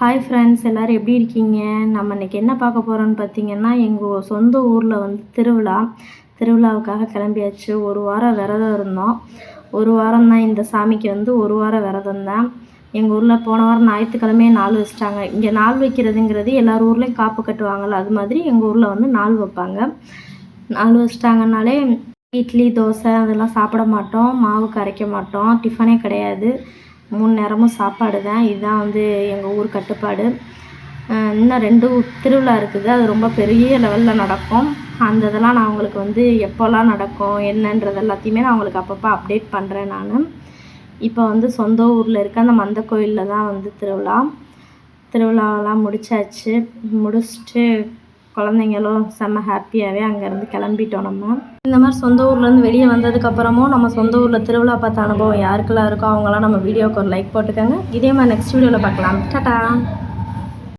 Hi friends, எல்லோரும் எப்படி இருக்கீங்க? நம்ம இன்றைக்கி என்ன பார்க்க போகிறோன்னு பார்த்தீங்கன்னா, எங்கள் சொந்த ஊரில் வந்து திருவிழாவுக்காக கிளம்பியாச்சு. ஒரு வாரம் விரதம் இருந்தோம். ஒரு வாரம் தான் இந்த சாமிக்கு வந்து ஒரு வாரம் விரதம் தான். எங்கள் ஊரில் போன வாரம் ஞாயிற்றுக்கிழமையே நாள் வச்சிட்டாங்க. இங்கே நாள் வைக்கிறதுங்கிறது எல்லார் ஊர்லேயும் காப்பு கட்டுவாங்கள்ல, அது மாதிரி எங்கள் ஊரில் வந்து நாள் வைப்பாங்க. நாள் வச்சிட்டாங்கனாலே இட்லி, தோசை அதெல்லாம் சாப்பிட மாட்டோம், மாவு கரைக்க மாட்டோம், டிஃபனே கிடையாது. 3 நேரமும் சாப்பாடு தான். இதுதான் வந்து எங்கள் ஊர் கட்டுப்பாடு. இன்னும் 2 திருவிழா இருக்குது. அது ரொம்ப பெரிய லெவலில் நடக்கும். அந்த இதெல்லாம் நான் உங்களுக்கு வந்து எப்போல்லாம் நடக்கும் என்னன்றது எல்லாத்தையுமே நான் உங்களுக்கு அப்பப்போ அப்டேட் பண்ணுறேன் நான். இப்போ வந்து சொந்த ஊரில் இருக்க அந்த மந்த கோயிலில் தான் வந்து திருவிழாவெல்லாம் முடிச்சுட்டு குழந்தைங்களும் செம்ம ஹாப்பியாகவே அங்கேருந்து கிளம்பிட்டோம். நம்ம இந்த மாதிரி சொந்த ஊர்லேருந்து வெளியே வந்ததுக்கப்புறமும் நம்ம சொந்த ஊரில் திருவிழா பார்த்த அனுபவம் யாருக்கெல்லாம் இருக்கோ அவங்களாம் நம்ம வீடியோவுக்கு ஒரு லைக் போட்டுக்கோங்க. இதே மாதிரி நெக்ஸ்ட் வீடியோவில் பார்க்கலாம். டாடா.